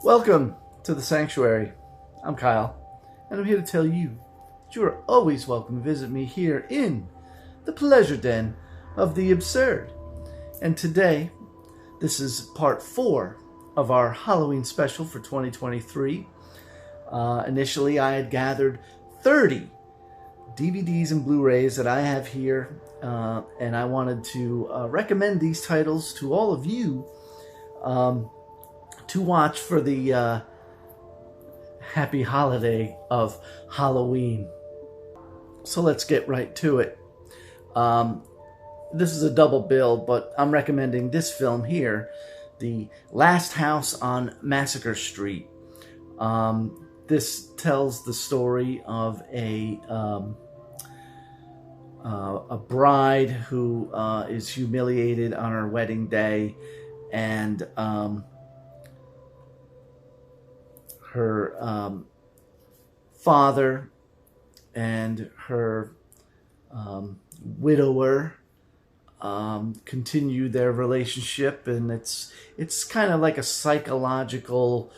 Welcome to the Sanctuary. I'm Kyle, and I'm here to tell you that you are always welcome to visit me here in the pleasure den of the absurd. And today, this is part 4 of our Halloween special for 2023. Initially, I had gathered 30 DVDs and Blu-rays that I have here, and I wanted to recommend these titles to all of you to watch for the happy holiday of Halloween. So let's get right to it. This is a double bill, but I'm recommending this film here, The Last House on Massacre Street. This tells the story of a bride who is humiliated on her wedding day, and her father and her widower continue their relationship, and it's kind of like a psychological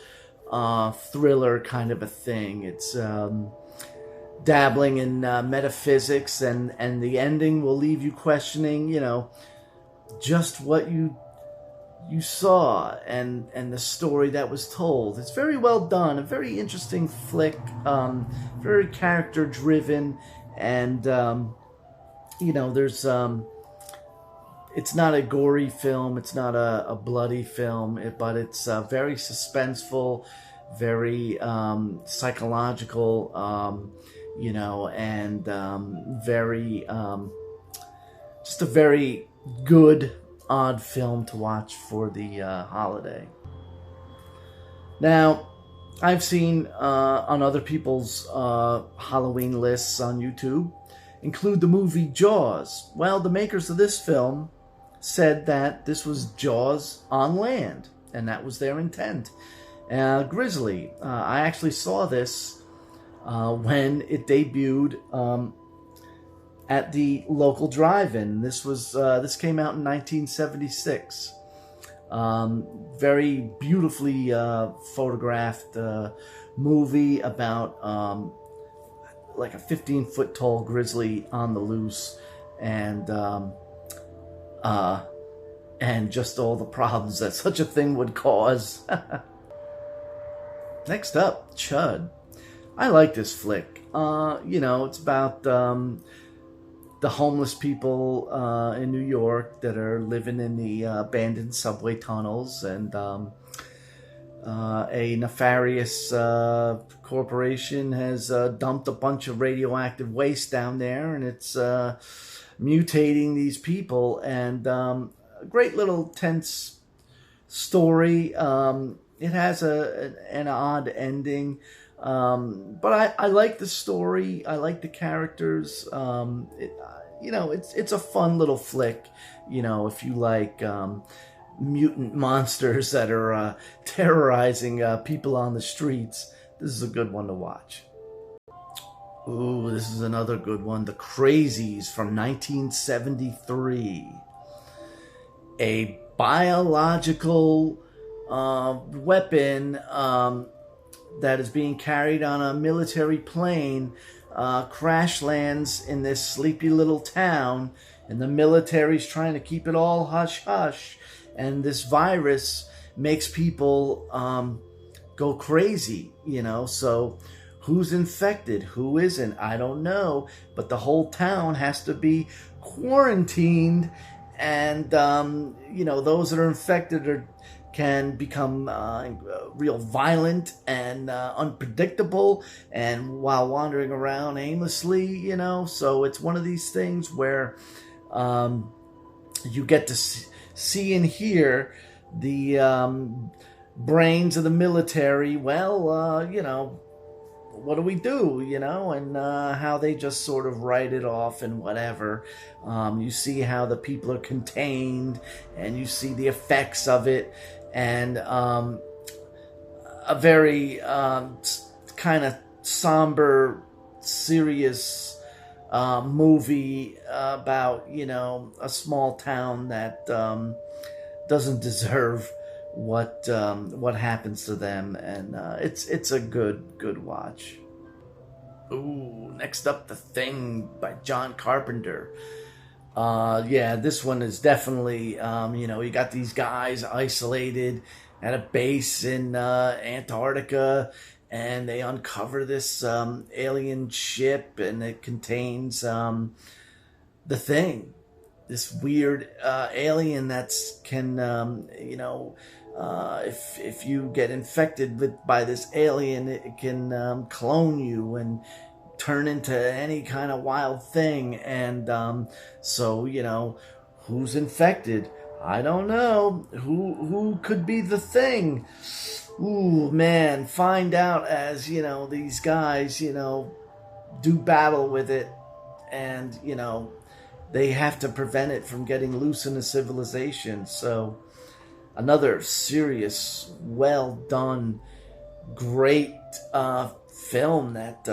thriller kind of a thing. It's dabbling in metaphysics, and the ending will leave you questioning, just what you saw and the story that was told. It's very well done, a very interesting flick, very character driven, and there's it's not a gory film, it's not a bloody film, but it's very suspenseful, very psychological, and very just a very good odd film to watch for the holiday. Now, I've seen on other people's Halloween lists on YouTube include the movie Jaws. Well, the makers of this film said that this was Jaws on land, and that was their intent. Grizzly, I actually saw this when it debuted at the local drive-in. This came out in 1976. Very beautifully photographed movie about like a 15-foot tall grizzly on the loose, and just all the problems that such a thing would cause. Next up, Chud. I like this flick. It's about the homeless people in New York that are living in the abandoned subway tunnels, and a nefarious corporation has dumped a bunch of radioactive waste down there, and it's mutating these people, and a great little tense story. It has an odd ending, but I like the story. I like the characters. It's a fun little flick. If you like mutant monsters that are terrorizing people on the streets, this is a good one to watch. Ooh, this is another good one. The Crazies from 1973. A biological weapon that is being carried on a military plane crash lands in this sleepy little town, and the military's trying to keep it all hush-hush, and this virus makes people go crazy, so who's infected, who isn't, I don't know, but the whole town has to be quarantined, and those that are infected can become real violent and unpredictable, and while wandering around aimlessly, so it's one of these things where you get to see and hear the brains of the military. Well, what do we do, and how they just sort of write it off and whatever. You see how the people are contained, and you see the effects of it, and a very kind of somber, serious movie about, a small town that doesn't deserve what happens to them, and it's a good watch. Ooh, next up, The Thing by John Carpenter. Yeah, this one is definitely, you got these guys isolated at a base in Antarctica, and they uncover this alien ship, and it contains the Thing, this weird alien that's can, if you get infected by this alien, it can clone you and turn into any kind of wild thing. And so who's infected? I don't know. Who could be the Thing? Ooh, man, find out as these guys do battle with it, and they have to prevent it from getting loose in the civilization. So another serious, well done, great film that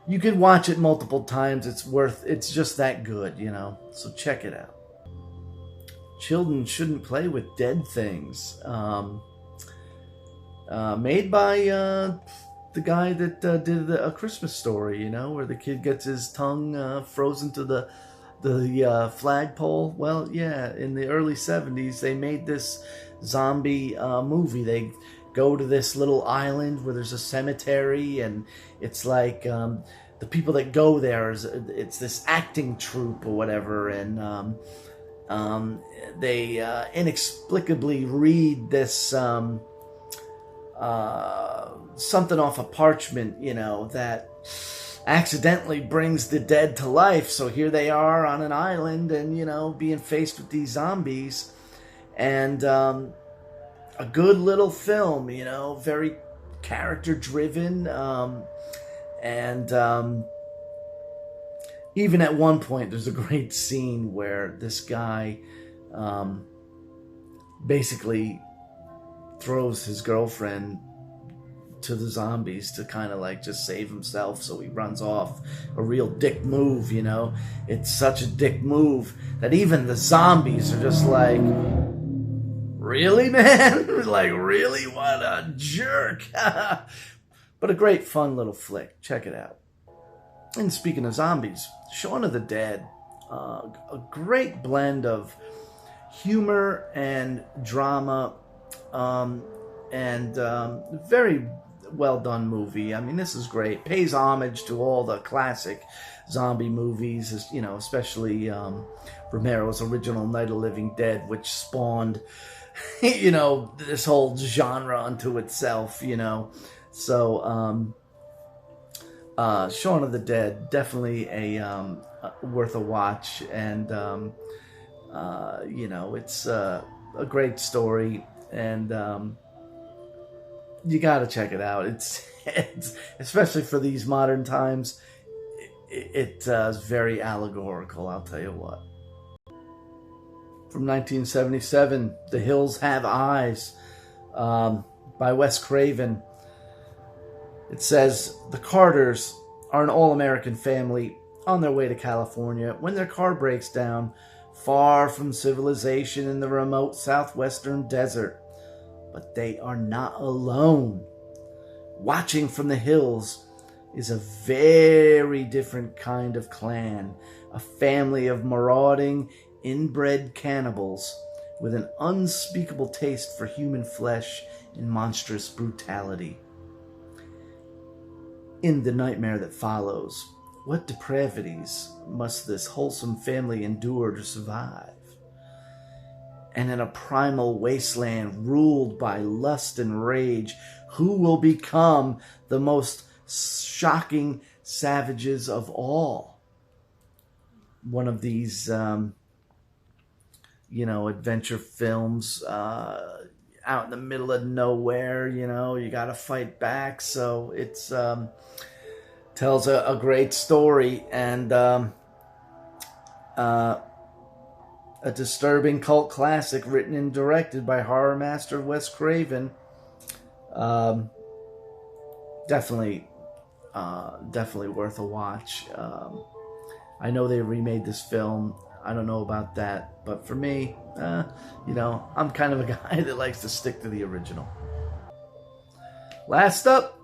you could watch it multiple times. It's just that good, So check it out. Children Shouldn't Play with Dead Things. Made by the guy that did A Christmas Story, where the kid gets his tongue frozen to the flagpole. Well, yeah, in the early 70s, they made this zombie movie. They go to this little island where there's a cemetery, and it's like the people that go there, it's this acting troupe or whatever, and they inexplicably read this something off a parchment, that accidentally brings the dead to life. So here they are on an island, and being faced with these zombies, and a good little film, very character driven, and even at one point there's a great scene where this guy basically throws his girlfriend to the zombies to kind of like just save himself, so he runs off. A real dick move, It's such a dick move that even the zombies are just like, really, man? Like, really? What a jerk. But a great fun little flick. Check it out. And speaking of zombies, Shaun of the Dead, a great blend of humor and drama, and very well done movie. I mean, this is great. Pays homage to all the classic zombie movies, especially Romero's original Night of the Living Dead, which spawned this whole genre unto itself. So Shaun of the Dead, definitely a worth a watch, and it's a great story, and you got to check it out. It's especially for these modern times. It's very allegorical, I'll tell you what. From 1977, The Hills Have Eyes, by Wes Craven. It says, the Carters are an all-American family on their way to California when their car breaks down far from civilization in the remote southwestern desert. But they are not alone. Watching from the hills is a very different kind of clan, a family of marauding, inbred cannibals with an unspeakable taste for human flesh and monstrous brutality. In the nightmare that follows, what depravities must this wholesome family endure to survive? And in a primal wasteland ruled by lust and rage, who will become the most shocking savages of all? One of these, adventure films out in the middle of nowhere, you got to fight back. So it's tells a great story, and a disturbing cult classic written and directed by horror master Wes Craven. Definitely worth a watch. I know they remade this film I don't know about that, but for me, I'm kind of a guy that likes to stick to the original. Last up,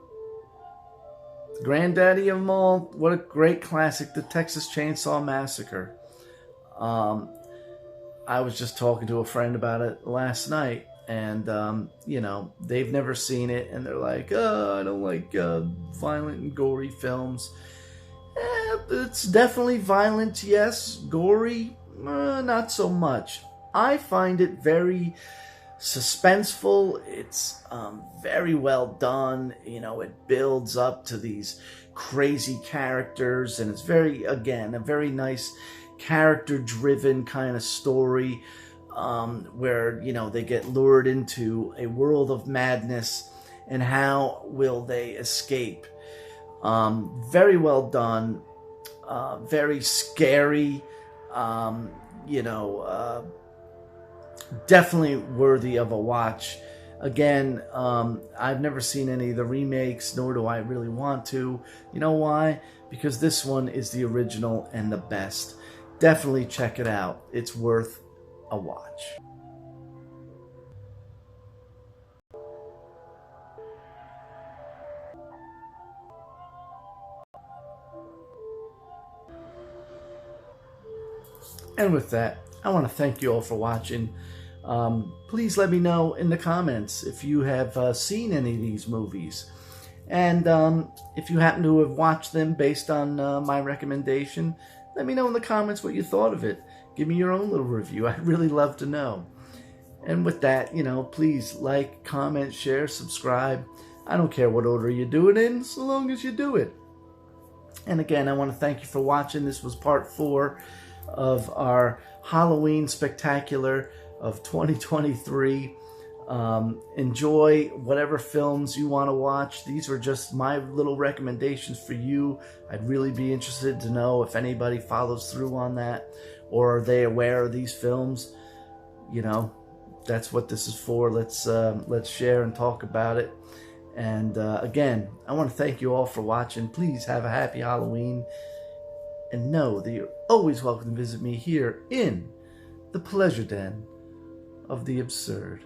granddaddy of them all, what a great classic, the Texas Chainsaw Massacre. I was just talking to a friend about it last night, and they've never seen it, and they're like, "Oh, I don't like violent and gory films." It's definitely violent, yes. Gory, not so much. I find it very suspenseful. It's very well done. It builds up to these crazy characters, and it's a very nice character-driven kind of story, where they get lured into a world of madness, and how will they escape? Very well done, very scary, definitely worthy of a watch. Again, I've never seen any of the remakes, nor do I really want to. You know why? Because this one is the original and the best. Definitely check it out. It's worth a watch. And with that, I want to thank you all for watching. Please let me know in the comments if you have seen any of these movies. And if you happen to have watched them based on my recommendation, let me know in the comments what you thought of it. Give me your own little review. I'd really love to know. And with that, please like, comment, share, subscribe. I don't care what order you do it in, so long as you do it. And again, I want to thank you for watching. This was part 4 of our Halloween Spectacular of 2023. Enjoy whatever films you want to watch. These were just my little recommendations for you. I'd really be interested to know if anybody follows through on that, or are they aware of these films. That's what this is for. Let's share and talk about it. And again, I want to thank you all for watching. Please have a happy Halloween, and know that you're always welcome to visit me here in the Pleasure Den of the Absurd.